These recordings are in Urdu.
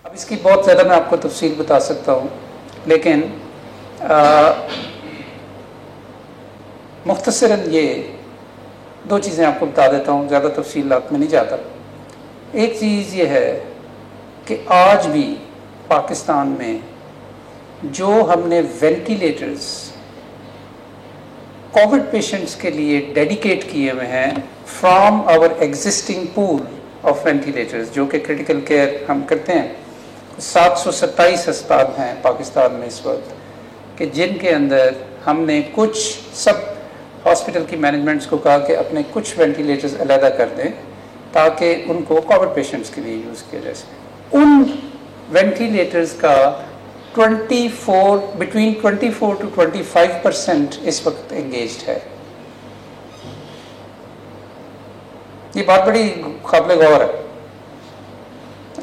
اب اس کی بہت زیادہ میں آپ کو تفصیل بتا سکتا ہوں، لیکن مختصراً یہ دو چیزیں آپ کو بتا دیتا ہوں، زیادہ تفصیلات میں نہیں جاتا۔ ایک چیز یہ ہے کہ آج بھی پاکستان میں جو ہم نے وینٹیلیٹرز کووڈ پیشنٹس کے لیے ڈیڈیکیٹ کیے ہوئے ہیں from our existing pool of ventilators, جو کہ کرٹیکل کیئر ہم کرتے ہیں، 727 ہسپتال ہیں پاکستان میں اس وقت، کہ جن کے اندر ہم نے کچھ سب ہاسپٹل کی مینجمنٹس کو کہا کہ اپنے کچھ وینٹیلیٹرز علیحدہ کر دیں تاکہ ان کو کووڈ پیشنٹس کے لیے یوز کیا جا سکے۔ ان وینٹیلیٹرز کا بٹوین 24 to 25% اس وقت انگیجڈ ہے۔ یہ بات بڑی قابل غور ہے۔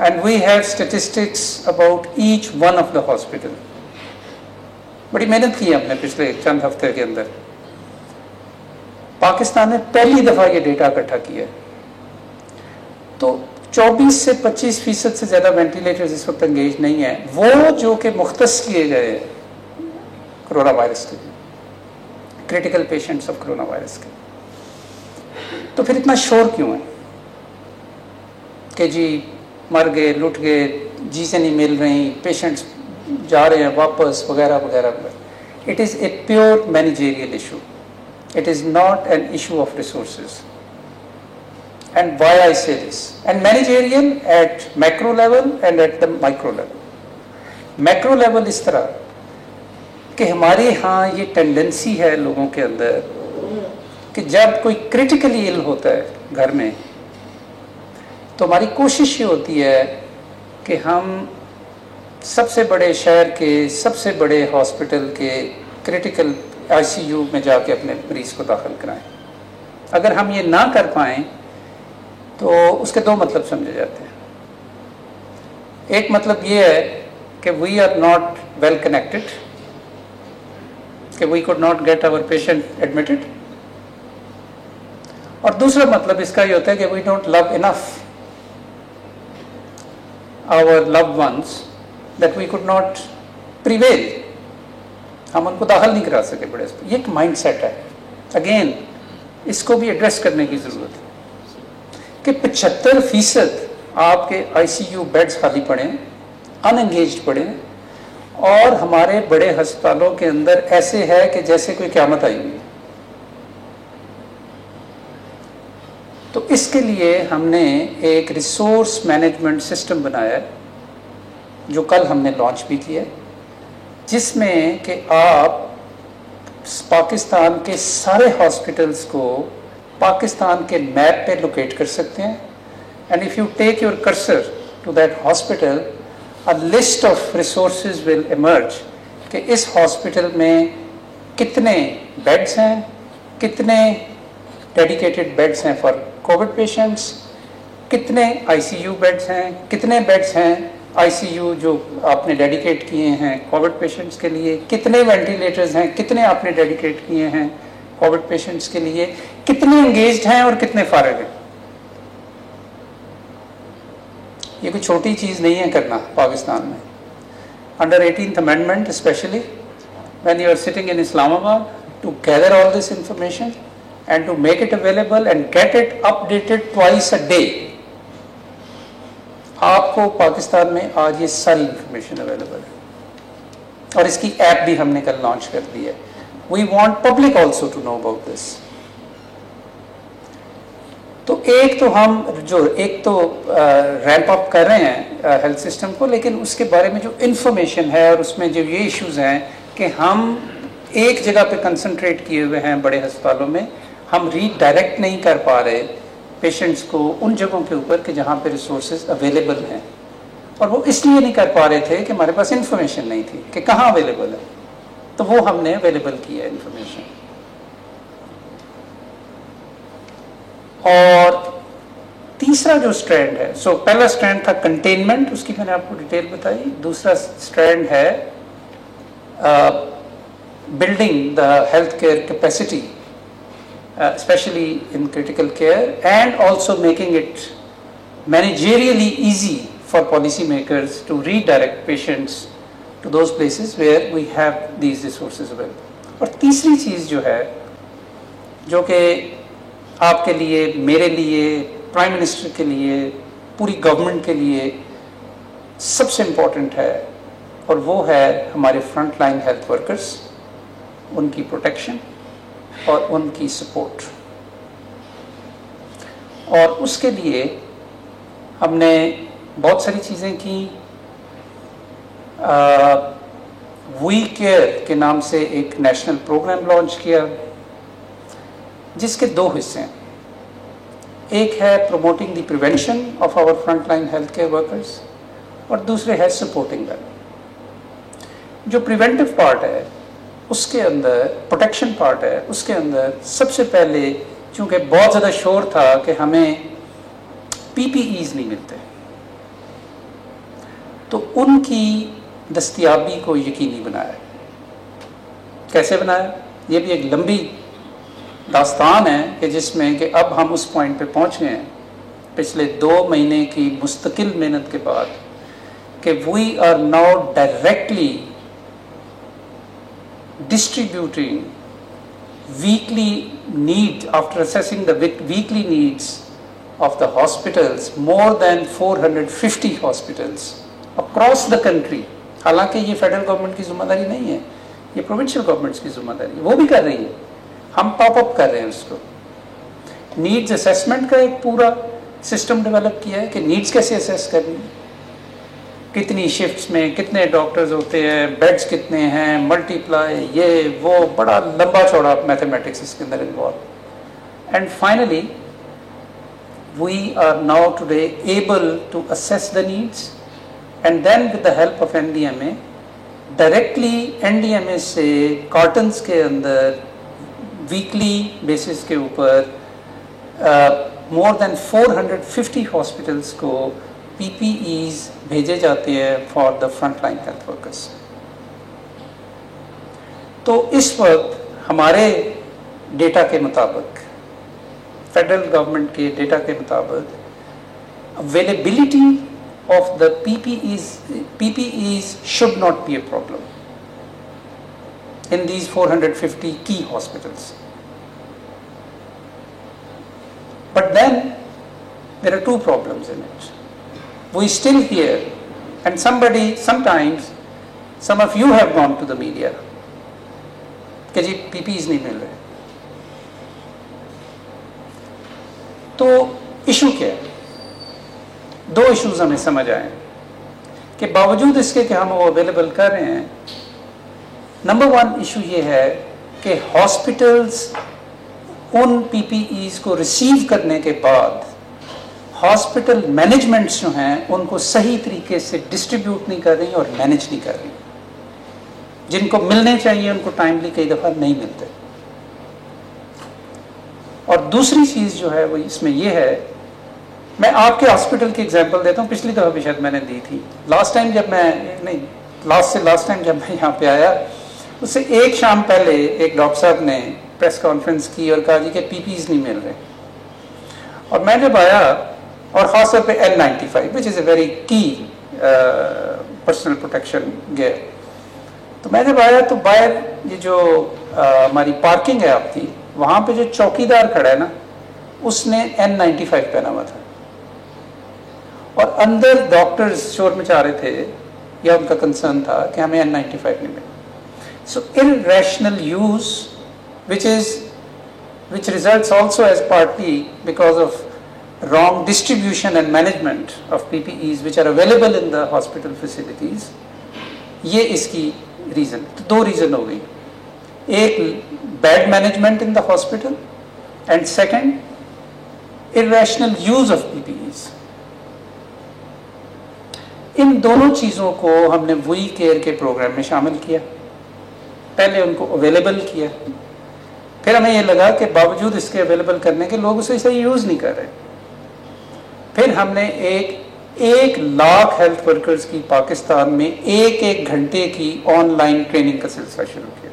And we have statistics about each one of the hospital. بڑی محنت کی ہے ہم نے پچھلے چند ہفتے کے اندر۔ پاکستان نے پہلی دفعہ یہ ڈیٹا اکٹھا کیا ہے، تو 24 سے 25% سے زیادہ وینٹیلیٹرز اس وقت انگیج نہیں ہیں، وہ جو کہ مختص کیے گئے ہیں کرونا وائرس کے، critical patients of corona virus کے۔ تو پھر اتنا شور کیوں ہے کہ جی مر گئے، لٹ گئے، جی سے نہیں مل رہی، پیشنٹس جا رہے ہیں واپس، وغیرہ وغیرہ وغیرہ۔ It is a pure managerial issue, it is not an issue of resources. And why I say this? And managerial at macro level and at the micro level. Macro level اس طرح کہ ہمارے ہاں یہ ٹینڈنسی ہے لوگوں کے اندر کہ جب کوئی کریٹیکلی ill ہوتا ہے گھر میں، تو ہماری کوشش یہ ہوتی ہے کہ ہم سب سے بڑے شہر کے سب سے بڑے ہاسپٹل کے کریٹیکل ICU میں جا کے اپنے مریض کو داخل کرائیں۔ اگر ہم یہ نہ کر پائیں تو اس کے دو مطلب سمجھے جاتے ہیں۔ ایک مطلب یہ ہے کہ we are not well connected, کہ we could not get our patient admitted, اور دوسرا مطلب اس کا یہ ہوتا ہے کہ we don't love enough our love once that we could not prevail, ہم ان کو داخل نہیں کرا سکے بڑے اسپتال۔ یہ ایک مائنڈ سیٹ ہے، اگین اس کو بھی ایڈریس کرنے کی ضرورت ہے کہ 75% آپ کے ICU بیڈز خالی پڑے ہیں، ان انگیجڈ پڑے ہیں، اور ہمارے بڑے ہسپتالوں کے اندر ایسے ہے کہ جیسے کوئی قیامت آئی ہوئی ہے۔ تو اس کے لیے ہم نے ایک ریسورس مینجمنٹ سسٹم بنایا ہے جو کل ہم نے لانچ بھی کیا ہے، جس میں کہ آپ پاکستان کے سارے ہاسپٹلس کو پاکستان کے میپ پہ لوکیٹ کر سکتے ہیں، and if you take your cursor to that hospital, a list of resources will emerge کہ اس ہاسپٹل میں کتنے بیڈس ہیں، کتنے ڈیڈیکیٹڈ بیڈس ہیں فار کووڈ پیشنٹس، کتنے ICU بیڈس ہیں، کتنے بیڈس ہیں ICU جو آپ نے ڈیڈیکیٹ کیے ہیں کووڈ پیشنٹس کے لیے، کتنے وینٹیلیٹرز ہیں، کتنے آپ نے ڈیڈیکیٹ کیے ہیں کووڈ پیشنٹس کے لیے، کتنے انگیجڈ ہیں اور کتنے فارغ ہیں۔ یہ کوئی چھوٹی چیز نہیں ہے کرنا پاکستان میں۔ Under 18th amendment especially when you are sitting in Islamabad to gather all this information and to make it available and get it updated twice a day، آپ کو پاکستان میں آج یہ ساری انفارمیشن اویلیبل ہے، اور اس کی ایپ بھی ہم نے کل لانچ کر دی ہے۔ We want public also to know about this۔ تو ایک تو ریمپ اپ کر رہے ہیں ہیلتھ سسٹم کو، لیکن اس کے بارے میں جو انفارمیشن ہے اور اس میں جو یہ ایشوز ہیں کہ ہم ایک جگہ پہ کنسنٹریٹ کیے ہوئے ہیں بڑے ہسپتالوں میں، ہم ری ڈائریکٹ نہیں کر پا رہے پیشنٹس کو ان جگہوں کے اوپر کہ جہاں پہ ریسورسز اویلیبل ہیں، اور وہ اس لیے نہیں کر پا رہے تھے کہ ہمارے پاس انفارمیشن نہیں تھی کہ کہاں اویلیبل ہے، تو وہ ہم نے اویلیبل کیا ہے انفارمیشن۔ اور تیسرا جو اسٹرینڈ ہے، پہلا اسٹرینڈ تھا کنٹینمنٹ، اس کی میں نے آپ کو ڈیٹیل بتائی۔ دوسرا اسٹرینڈ ہے building the health care capacity specially in critical care, and also making it managerially easy for policymakers to redirect patients to those places where we have these resources available. اور تیسری چیز جو ہے جو کہ آپ کے لیے, میرے لیے, پرائم منسٹر کے لیے, پوری گورنمنٹ کے لیے سب سے امپورٹنٹ ہے, اور وہ ہے ہمارے فرنٹ لائن ہیلتھ ورکرز, ان کی پروٹیکشن اور ان کی سپورٹ. اور اس کے لیے ہم نے بہت ساری چیزیں کی. وی کیئر کے نام سے ایک نیشنل پروگرام لانچ کیا جس کے 2 حصے ہیں. ایک ہے promoting the prevention of our front line health care workers, اور دوسرے ہے سپورٹنگ دیم. جو پریونٹیو پارٹ ہے اس کے اندر, پروٹیکشن پارٹ ہے اس کے اندر, سب سے پہلے چونکہ بہت زیادہ شور تھا کہ ہمیں پی پی ایز نہیں ملتے, تو ان کی دستیابی کو یقینی بنایا. کیسے بنایا؟ یہ بھی ایک لمبی داستان ہے کہ جس میں کہ اب ہم اس پوائنٹ پہ پہنچ گئے ہیں پچھلے 2 مہینے کی مستقل محنت کے بعد کہ we are now directly distributing weekly need, after assessing the weekly needs of the hospitals, more than 450 hospitals across the country. حالانکہ یہ فیڈرل گورنمنٹ کی ذمہ داری نہیں ہے, یہ پروونشل گورنمنٹس کی ذمہ داری ہے, وہ بھی کر رہی ہے, ہم پاپ اپ کر رہے ہیں اس کو. نیڈز اسیسمنٹ کا ایک پورا سسٹم ڈیولپ کیا ہے کہ نیڈز کیسے اسیس کرنی ہے, کتنی شفٹس میں کتنے ڈاکٹرز ہوتے ہیں, بیڈز کتنے ہیں, ملٹی پلائی, یہ وہ بڑا لمبا چوڑا میتھمیٹکس اس کے اندر involve. And finally we are now today able to assess the needs, and then with the help of N D M A directly N D M A سے کارٹنس کے اندر ویکلی بیسس کے اوپر مور دین 450 ہاسپٹلس کو پی پی ایز بھیجے جاتے ہیں for the front line health workers. تو اس وقت ہمارے ڈیٹا کے مطابق, فیڈرل گورنمنٹ کے ڈیٹا کے مطابق, availability of the P P Es should not be a problem in these 450 key hospitals. But then there are 2 problems in it. We still hear, and sometimes some of you have gone to the media کہ جی پی پی ایز نہیں مل رہے. تو ایشو کیا ہے؟ 2 ایشوز ہمیں سمجھ آئے کہ باوجود اس کے کہ ہم وہ اویلیبل کر رہے ہیں, نمبر 1 ایشو یہ ہے کہ ہاسپٹلز ان پی پی ایز کو ریسیو کرنے کے بعد ہاسپٹل مینجمنٹس جو ہیں ان کو صحیح طریقے سے ڈسٹریبیوٹ نہیں کر رہی اور مینج نہیں کر رہی. جن کو ملنے چاہیے ان کو ٹائملی کئی دفعہ نہیں ملتے. اور دوسری چیز جو ہے وہ اس میں یہ ہے, میں آپ کے ہاسپٹل کی ایگزامپل دیتا ہوں, پچھلی دفعہ بھی شاید میں نے دی تھی. لاسٹ ٹائم جب میں یہاں پہ آیا اس سے 1 شام پہلے ایک ڈاکٹر صاحب نے پریس کانفرنس کی اور کہا جی کہ پی پیز نہیں مل رہے. اور میں جب آیا, اور خاص طور پہ N95 which is a very key personal protection gear, تو میں جب آیا تو باہر یہ جو ہماری پارکنگ ہے آپ کی, وہاں پہ جو چوکیدار کھڑا ہے نا, اس نے N95 پہنا ہوا تھا, اور اندر ڈاکٹرز شور مچا رہے تھے, یا ان کا کنسرن تھا کہ ہمیں N95 نہیں ملے. So irrational use which results also as partly because of wrong distribution and management of PPEs which are available in the hospital facilities, یہ اس کی ریزن. 2 ریزن ہو گئی, ایک bad management in the hospital and second irrational use of PPEs. ان دونوں چیزوں کو ہم نے وی کیئر کے پروگرام میں شامل کیا. پہلے ان کو اویلیبل کیا, پھر ہمیں یہ لگا کہ باوجود اس کے اویلیبل کرنے کے لوگ اسے صحیح یوز نہیں کر رہے. پھر ہم نے 1 لاکھ ہیلتھ ورکرز کی پاکستان میں 1 گھنٹے کی آن لائن ٹریننگ کا سلسلہ شروع کیا.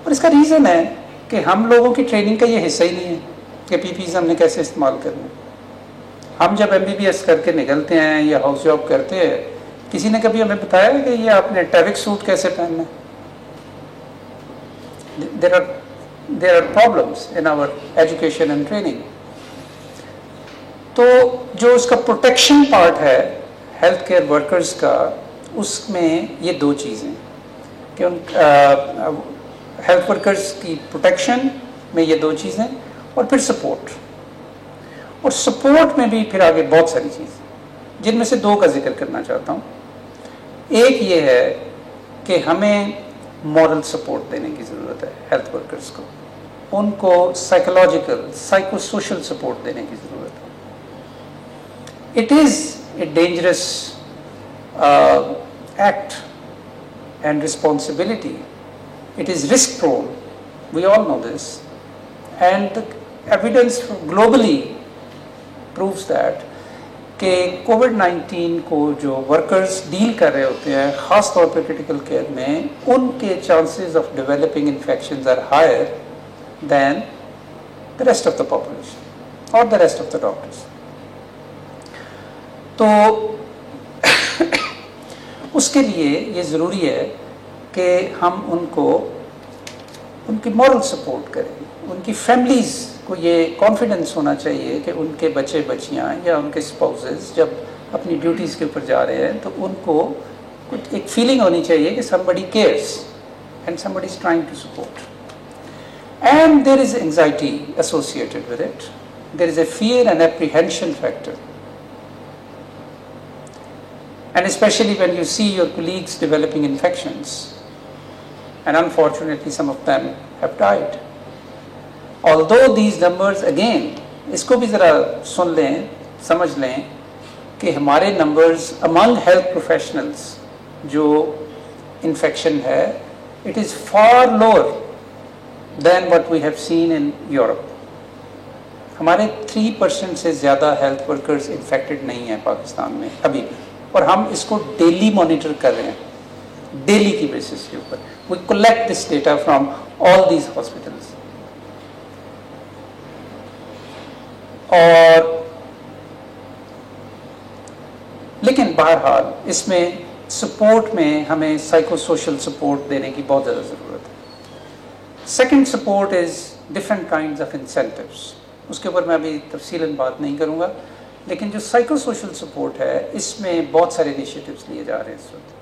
اور اس کا ریزن ہے کہ ہم لوگوں کی ٹریننگ کا یہ حصہ ہی نہیں ہے کہ پی پیز ہم نے کیسے استعمال کرنا. ہم جب MBBS کر کے نکلتے ہیں یا ہاؤس جاب کرتے ہیں، کسی نے کبھی ہمیں بتایا کہ یہ آپ نے ٹیرک سوٹ کیسے پہننا ہے؟ there are problems in our education and training. تو جو اس کا پروٹیکشن پارٹ ہے ہیلتھ کیئر ورکرز کا، اس میں یہ دو چیزیں کہ ان ہیلتھ ورکرز کی پروٹیکشن میں یہ دو چیزیں، اور پھر سپورٹ. اور سپورٹ میں بھی پھر آگے بہت ساری چیزیں، جن میں سے دو کا ذکر کرنا چاہتا ہوں. ایک یہ ہے کہ ہمیں مورل سپورٹ دینے کی ضرورت ہے ہیلتھ ورکرز کو، ان کو سائیکولوجیکل سائیکو سوشل سپورٹ دینے کی ضرورت ہے. It is a dangerous act and responsibility. It is risk prone. We all know this. And evidence globally proves that کہ کووڈ-19 کو جو ورکرز ڈیل کر رہے ہوتے ہیں خاص طور پہ کرٹیکل کیئر میں، ان کے chances of developing infections are higher than the rest of the population اور the rest of the doctors. تو اس کے لیے یہ ضروری ہے کہ ہم ان کی مورل سپورٹ کریں. ان کی فیملیز کو یہ کانفیڈنس ہونا چاہیے کہ ان کے بچے بچیاں یا ان کے اسپاؤزز جب اپنی ڈیوٹیز کے اوپر جا رہے ہیں تو ان کو کچھ ایک فیلنگ ہونی چاہیے کہ somebody cares and somebody is trying to support. And there is anxiety associated with it. There is a fear and apprehension factor. And especially when you see your colleagues developing infections, and unfortunately some of them have died. Although these numbers again, اس کو بھی ذرا سن لیں، سمجھ لیں کہ ہمارے نمبرز among health professionals جو انفیکشن ہے it is far lower than what we have seen in Europe. ہمارے 3% سے زیادہ ہیلتھ ورکرز انفیکٹڈ نہیں ہیں پاکستان میں ابھی بھی، اور ہم اس کو ڈیلی مانیٹر کر رہے ہیں، ڈیلی کی بیسس کے اوپر. We collect this data from all these hospitals. اور لیکن بہرحال اس میں سپورٹ میں ہمیں سائیکو سوشل سپورٹ دینے کی بہت زیادہ ضرورت ہے. Second support is different kinds of incentives. اس کے اوپر میں ابھی تفصیلاً بات نہیں کروں گا، لیکن جو سائیکو سوشل سپورٹ ہے اس میں بہت سارے انیشیٹوز لیے جا رہے ہیں اس وقت.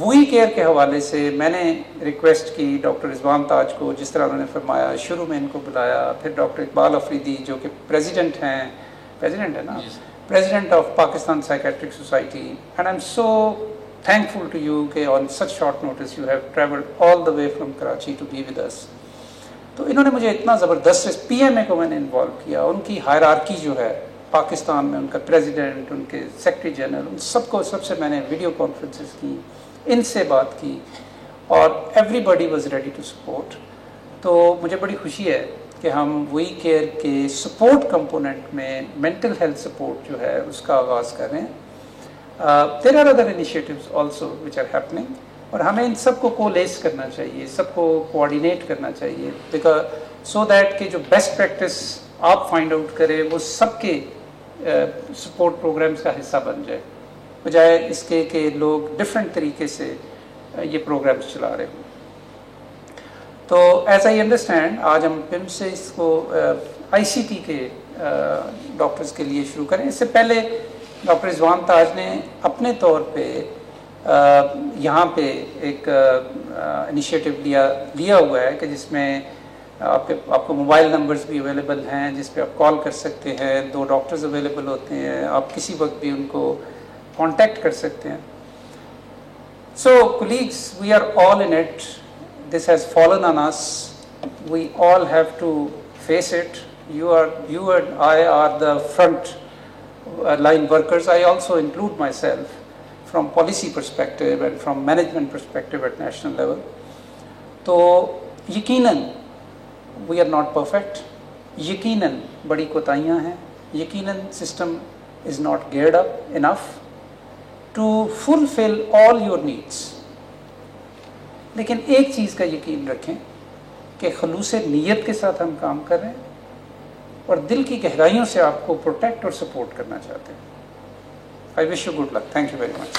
وی کیئر کے حوالے سے میں نے ریکویسٹ کی ڈاکٹر رضوان تاج کو، جس طرح انہوں نے فرمایا، شروع میں ان کو بلایا، پھر ڈاکٹر اقبال افریدی جو کہ پریزیڈنٹ ہے نا، president of Pakistan psychiatric society. And I am so thankful to you کہ on such short notice you have traveled all the way from Karachi to be with us. تو انہوں نے مجھے اتنا زبردست PMA کو میں نے انوالو کیا. ان کی ہائرارکی جو ہے پاکستان میں، ان کا پریزیڈنٹ، ان کے سیکرٹری جنرل، ان سب سے میں نے ویڈیو کانفرنسز کی، ان سے بات کی، اور everybody was ready to support. تو مجھے بڑی خوشی ہے کہ ہم وی کیئر کے سپورٹ کمپوننٹ میں مینٹل ہیلتھ سپورٹ جو ہے اس کا آغاز کر رہے ہیں. There are other initiatives also which are happening, اور ہمیں ان سب کو کولیس کرنا چاہیے، سب کو کوآرڈینیٹ کرنا چاہیے، بیکاز سو دیٹ کہ جو بیسٹ پریکٹس آپ فائنڈ آؤٹ کرے وہ سب کے سپورٹ پروگرامز کا حصہ بن جائے، بجائے اس کے کہ لوگ ڈفرینٹ طریقے سے یہ پروگرامز چلا رہے ہوں. تو ایز آئی انڈرسٹینڈ آج ہم پم سے اس کو ICT کے ڈاکٹرز کے لیے شروع کریں. اس سے پہلے ڈاکٹر رضوان تاج نے اپنے طور پہ یہاں پہ ایک انیشیٹو لیا ہوا ہے کہ جس میں آپ کو موبائل نمبرز بھی اویلیبل ہیں جس پہ آپ کال کر سکتے ہیں. 2 ڈاکٹرز اویلیبل ہوتے ہیں، آپ کسی وقت بھی ان کو کانٹیکٹ کر سکتے ہیں. So colleagues, we are all in it. This has fallen on us. We all have to face it. You and I are the front line workers. I also include myself from policy perspective and from management perspective at national level. تو یقیناً we are not perfect. یقیناً بڑی کوتاہیاں ہیں. یقیناً system is not geared up enough to fulfill all your needs. لیکن ایک چیز کا یقین رکھیں کہ خلوص نیت کے ساتھ ہم کام کر رہے ہیں، اور دل کی گہرائیوں سے آپ کو پروٹیکٹ اور سپورٹ کرنا چاہتے ہیں. I wish you good luck. Thank you very much.